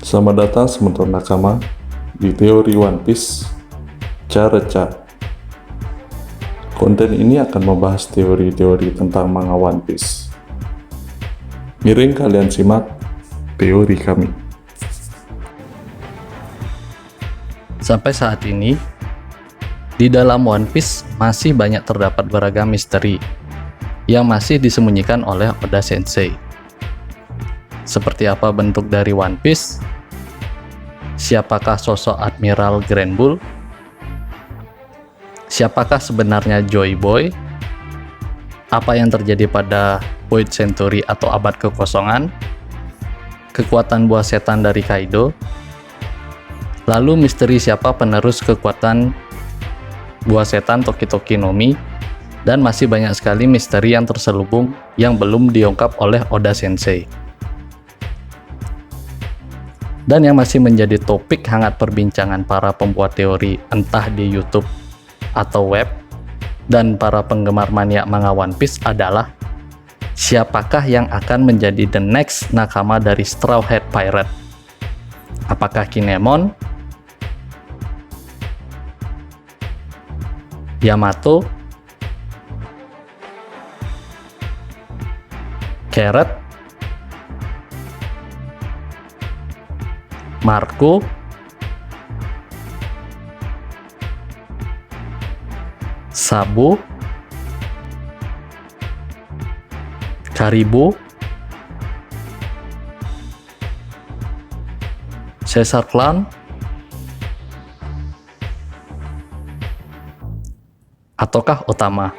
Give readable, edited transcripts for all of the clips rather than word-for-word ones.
Selamat datang sebentar nakama di teori One Piece Cara-Ca. Konten ini akan membahas teori-teori tentang manga One Piece. Miring kalian simak teori kami. Sampai saat ini, di dalam One Piece masih banyak terdapat beragam misteri yang masih disembunyikan oleh Oda Sensei. Seperti apa bentuk dari One Piece? Siapakah sosok Admiral Grand Bull? Siapakah sebenarnya Joy Boy? Apa yang terjadi pada Void Century atau abad kekosongan? Kekuatan buah setan dari Kaido? Lalu misteri siapa penerus kekuatan buah setan Toki Toki no Mi? Dan masih banyak sekali misteri yang terselubung yang belum diungkap oleh Oda Sensei. Dan yang masih menjadi topik hangat perbincangan para pembuat teori entah di YouTube atau web dan para penggemar maniak manga One Piece adalah siapakah yang akan menjadi the next nakama dari Straw Hat Pirate? Apakah Kinemon, Yamato, Carrot, Marco, Sabo, Karibo, Caesar Clan, ataukah Otama?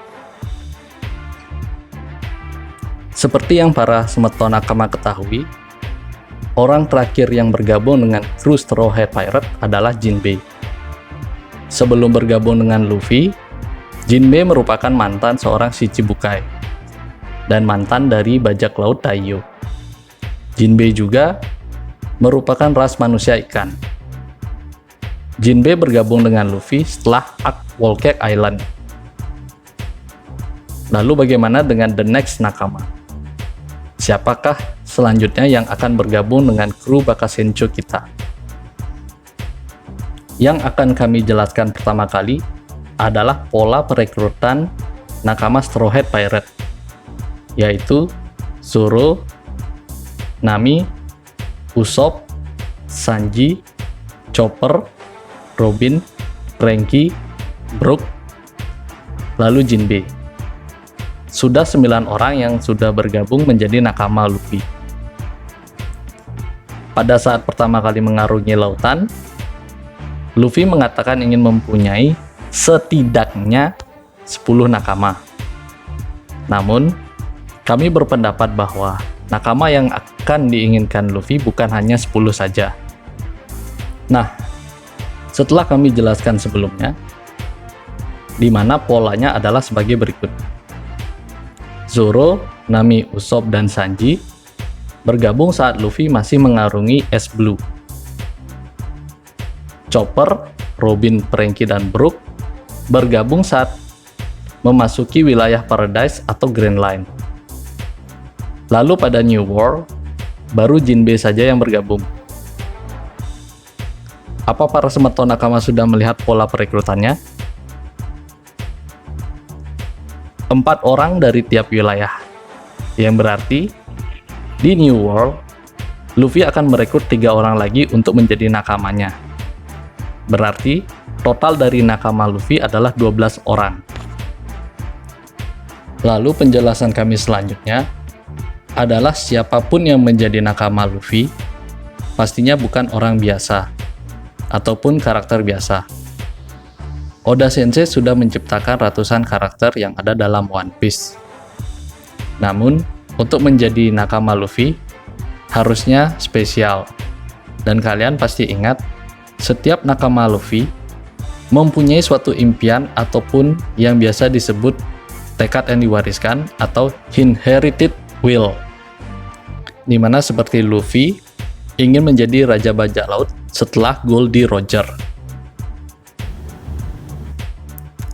Seperti yang para Semeto Nakama ketahui, orang terakhir yang bergabung dengan kru Straw Hat Pirate adalah Jinbei. Sebelum bergabung dengan Luffy, Jinbei merupakan mantan seorang Shichibukai dan mantan dari bajak laut Taiyo. Jinbei juga merupakan ras manusia ikan. Jinbei bergabung dengan Luffy setelah Arc Whole Cake Island. Lalu bagaimana dengan the next nakama? Siapakah selanjutnya yang akan bergabung dengan kru Bakasencho kita? Yang akan kami jelaskan pertama kali adalah pola perekrutan nakama Straw Hat Pirate, yaitu Zoro, Nami, Usopp, Sanji, Chopper, Robin, Franky, Brook, lalu Jinbei. Sudah 9 orang yang sudah bergabung menjadi nakama Luffy. Pada saat pertama kali mengarungi lautan, Luffy mengatakan ingin mempunyai setidaknya 10 nakama. Namun, kami berpendapat bahwa nakama yang akan diinginkan Luffy bukan hanya 10 saja. Nah, setelah kami jelaskan sebelumnya, di mana polanya adalah sebagai berikut. Zoro, Nami, Usopp, dan Sanji bergabung saat Luffy masih mengarungi es Blue. Chopper, Robin, Franky, dan Brook bergabung saat memasuki wilayah Paradise atau Grand Line. Lalu pada New World, baru Jinbei saja yang bergabung. Apa para Semeto Nakama sudah melihat pola perekrutannya? 4 orang dari tiap wilayah, yang berarti di New World, Luffy akan merekrut 3 orang lagi untuk menjadi nakamanya. Berarti total dari nakama Luffy adalah 12 orang. Lalu penjelasan kami selanjutnya adalah siapapun yang menjadi nakama Luffy pastinya bukan orang biasa ataupun karakter biasa. Oda Sensei sudah menciptakan ratusan karakter yang ada dalam One Piece. Namun, untuk menjadi nakama Luffy, harusnya spesial. Dan kalian pasti ingat, setiap nakama Luffy mempunyai suatu impian ataupun yang biasa disebut tekad yang diwariskan atau inherited will. Dimana seperti Luffy ingin menjadi Raja Bajak Laut setelah Goldie Roger.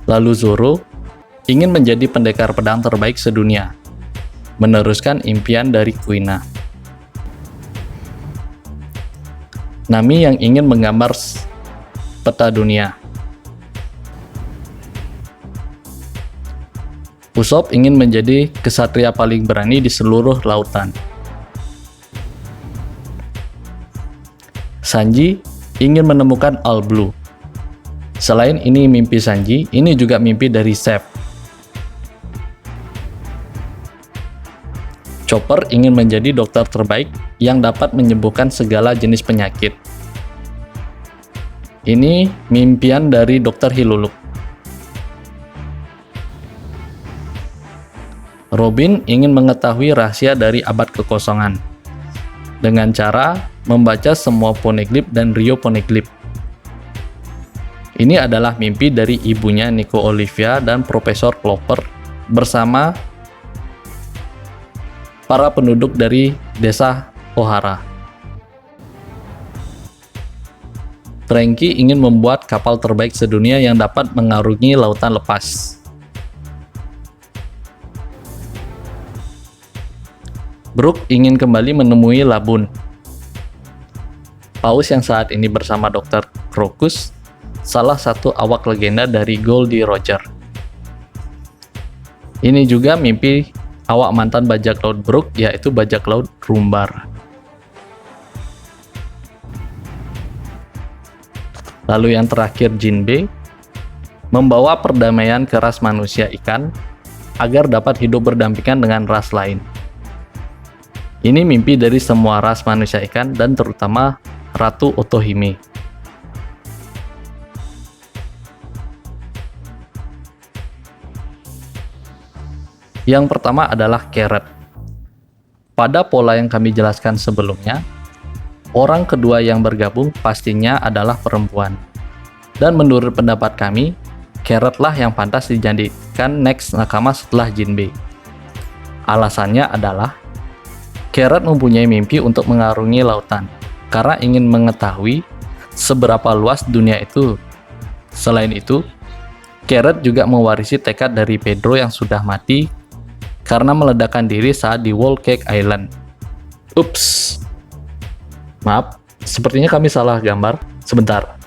Lalu Zoro ingin menjadi pendekar pedang terbaik sedunia, meneruskan impian dari Kuina. Nami yang ingin menggambar peta dunia. Usopp ingin menjadi kesatria paling berani di seluruh lautan. Sanji ingin menemukan All Blue. Selain ini mimpi Sanji, ini juga mimpi dari Zeff. Chopper ingin menjadi dokter terbaik yang dapat menyembuhkan segala jenis penyakit. Ini mimpian dari Dr. Hiluluk. Robin ingin mengetahui rahasia dari abad kekosongan dengan cara membaca semua poneglyph dan Rio Poneglyph. Ini adalah mimpi dari ibunya Nico Olivia dan Profesor Clover bersama para penduduk dari desa Ohara. Franky ingin membuat kapal terbaik sedunia yang dapat mengarungi lautan lepas. Brook ingin kembali menemui Labun. Paus yang saat ini bersama Dr. Crocus, salah satu awak legenda dari Goldie Roger. Ini juga mimpi awak mantan bajak laut Brook, yaitu bajak laut Rumbar. Lalu yang terakhir Jinbe, membawa perdamaian ke ras manusia ikan agar dapat hidup berdampingan dengan ras lain. Ini mimpi dari semua ras manusia ikan dan terutama Ratu Otohime. Yang pertama adalah Carrot. Pada pola yang kami jelaskan sebelumnya, orang kedua yang bergabung pastinya adalah perempuan. Dan menurut pendapat kami, Carrot lah yang pantas dijadikan next nakama setelah Jinbe. Alasannya adalah Carrot mempunyai mimpi untuk mengarungi lautan karena ingin mengetahui seberapa luas dunia itu. Selain itu, Carrot juga mewarisi tekad dari Pedro yang sudah mati karena meledakkan diri saat di Whole Cake Island. Ups. Maaf, sepertinya kami salah gambar. Sebentar.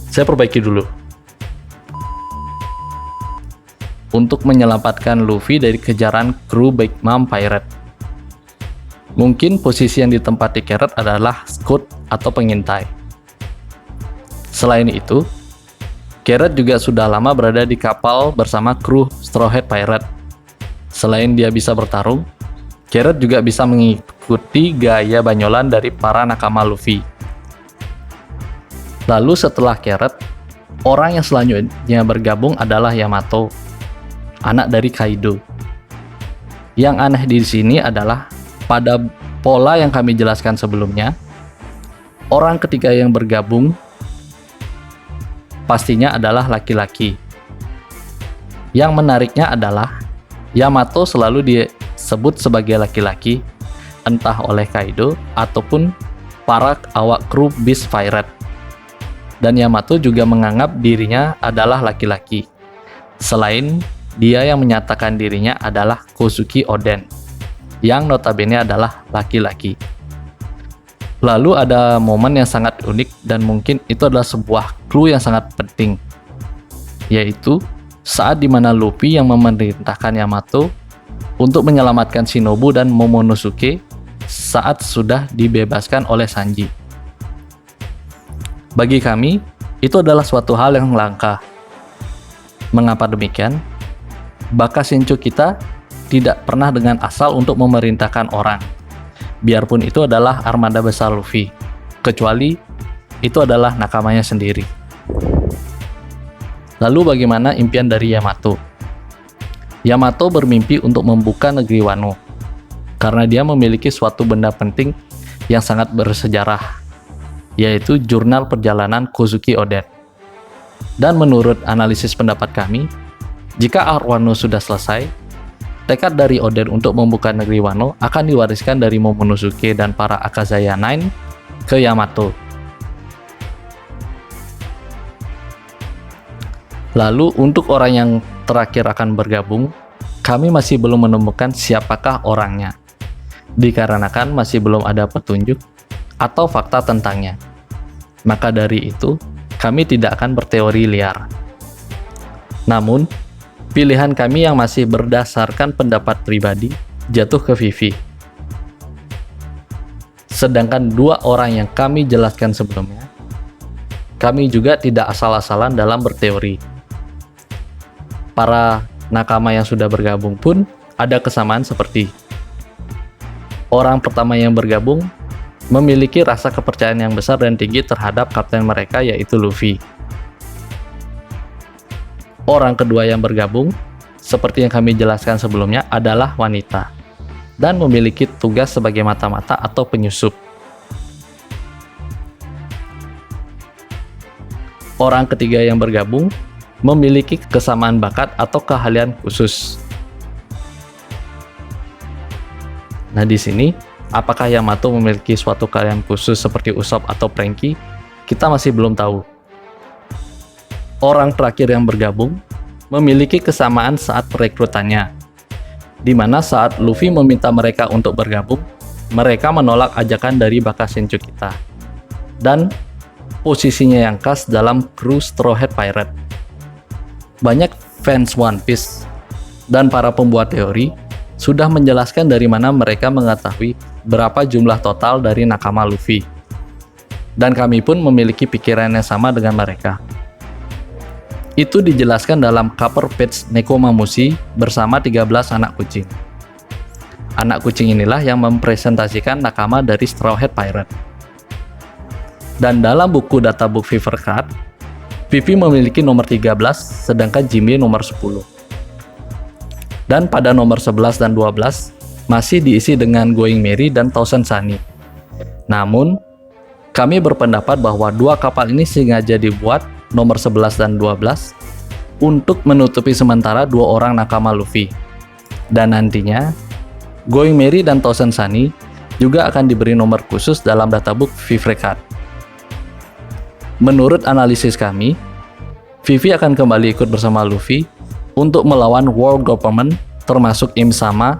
Saya perbaiki dulu. Untuk menyelamatkan Luffy dari kejaran kru Big Mom Pirate. Mungkin posisi yang ditempati Carrot adalah scout atau pengintai. Selain itu, Carrot juga sudah lama berada di kapal bersama kru Straw Hat Pirate. Selain dia bisa bertarung, Carrot juga bisa mengikuti gaya banyolan dari para nakama Luffy. Lalu setelah Carrot, orang yang selanjutnya bergabung adalah Yamato, anak dari Kaido. Yang aneh di sini adalah pada pola yang kami jelaskan sebelumnya, orang ketiga yang bergabung pastinya adalah laki-laki. Yang menariknya adalah Yamato selalu disebut sebagai laki-laki, entah oleh Kaido ataupun para awak kru Beast Pirate. Dan Yamato juga menganggap dirinya adalah laki-laki. Selain dia yang menyatakan dirinya adalah Kozuki Oden, yang notabene adalah laki-laki. Lalu ada momen yang sangat unik dan mungkin itu adalah sebuah clue yang sangat penting, yaitu saat dimana Luffy yang memerintahkan Yamato untuk menyelamatkan Shinobu dan Momonosuke saat sudah dibebaskan oleh Sanji. Bagi kami, itu adalah suatu hal yang langka. Mengapa demikian? Bakat Senju kita tidak pernah dengan asal untuk memerintahkan orang, biarpun itu adalah armada besar Luffy, kecuali itu adalah nakamanya sendiri. Lalu bagaimana impian dari Yamato? Yamato bermimpi untuk membuka negeri Wano, karena dia memiliki suatu benda penting yang sangat bersejarah, yaitu jurnal perjalanan Kozuki Oden. Dan menurut analisis pendapat kami, jika arc Wano sudah selesai, tekad dari Oden untuk membuka negeri Wano akan diwariskan dari Momonosuke dan para Akazaya Nine ke Yamato. Lalu untuk orang yang terakhir akan bergabung, kami masih belum menemukan siapakah orangnya, dikarenakan masih belum ada petunjuk atau fakta tentangnya. Maka dari itu, kami tidak akan berteori liar. Namun, pilihan kami yang masih berdasarkan pendapat pribadi jatuh ke Vivi. Sedangkan dua orang yang kami jelaskan sebelumnya, kami juga tidak asal-asalan dalam berteori. Para nakama yang sudah bergabung pun ada kesamaan seperti orang pertama yang bergabung memiliki rasa kepercayaan yang besar dan tinggi terhadap kapten mereka, yaitu Luffy. Orang kedua yang bergabung, seperti yang kami jelaskan sebelumnya, adalah wanita dan memiliki tugas sebagai mata-mata atau penyusup. Orang ketiga yang bergabung memiliki kesamaan bakat atau keahlian khusus. Nah, di sini, apakah Yamato memiliki suatu keahlian khusus seperti Usopp atau Franky? Kita masih belum tahu. Orang terakhir yang bergabung memiliki kesamaan saat perekrutannya, di mana saat Luffy meminta mereka untuk bergabung, mereka menolak ajakan dari Bakasenchu kita, dan posisinya yang khas dalam kru Straw Hat Pirate. Banyak fans One Piece dan para pembuat teori sudah menjelaskan dari mana mereka mengetahui berapa jumlah total dari nakama Luffy, dan kami pun memiliki pikiran yang sama dengan mereka. Itu dijelaskan dalam cover page Nekomamushi bersama 13 anak kucing. Anak kucing inilah yang mempresentasikan nakama dari Straw Hat Pirate. Dan dalam buku databook Fever Card, Vivi memiliki nomor 13, sedangkan Jimmy nomor 10. Dan pada nomor 11 dan 12 masih diisi dengan Going Merry dan Thousand Sunny. Namun, kami berpendapat bahwa dua kapal ini sengaja dibuat nomor 11 dan 12 untuk menutupi sementara dua orang nakama Luffy. Dan nantinya, Going Merry dan Thousand Sunny juga akan diberi nomor khusus dalam databook Fever Card. Menurut analisis kami, Vivi akan kembali ikut bersama Luffy untuk melawan World Government, termasuk Im Sama,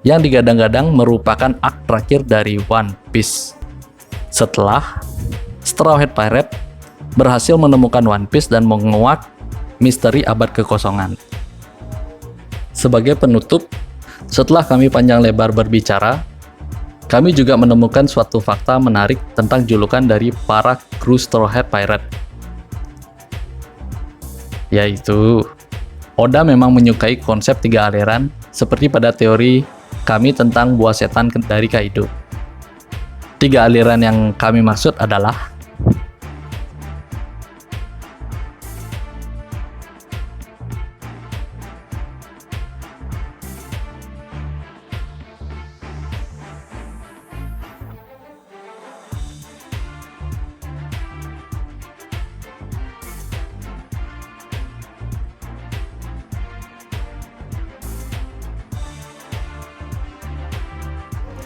yang digadang-gadang merupakan ak terakhir dari One Piece. Setelah Straw Hat Pirate berhasil menemukan One Piece dan menguak misteri abad kekosongan. Sebagai penutup, setelah kami panjang lebar berbicara, kami juga menemukan suatu fakta menarik tentang julukan dari para kru Straw Hat Pirate. Yaitu, Oda memang menyukai konsep tiga aliran seperti pada teori kami tentang buah setan dari Kaido. Tiga aliran yang kami maksud adalah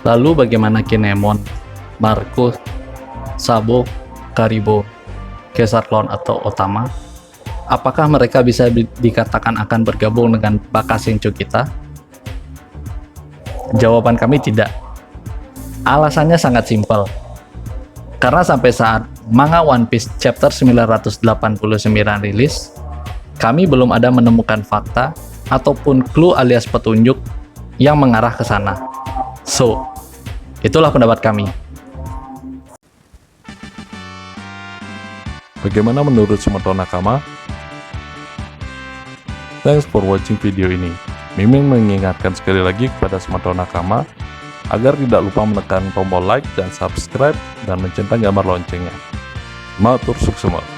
lalu bagaimana Kinemon, Marco, Sabo, Karibo, Caesar Clown atau Otama? Apakah mereka bisa dikatakan akan bergabung dengan Bakasenchu kita? Jawaban kami tidak. Alasannya sangat simpel. Karena sampai saat manga One Piece chapter 989 rilis, kami belum ada menemukan fakta ataupun clue alias petunjuk yang mengarah ke sana. So, itulah pendapat kami. Bagaimana menurut Sumoto Nakama? Thanks for watching video ini. Mimin mengingatkan sekali lagi kepada Sumoto Nakama agar tidak lupa menekan tombol like dan subscribe dan mencentang gambar loncengnya. Matur suksema.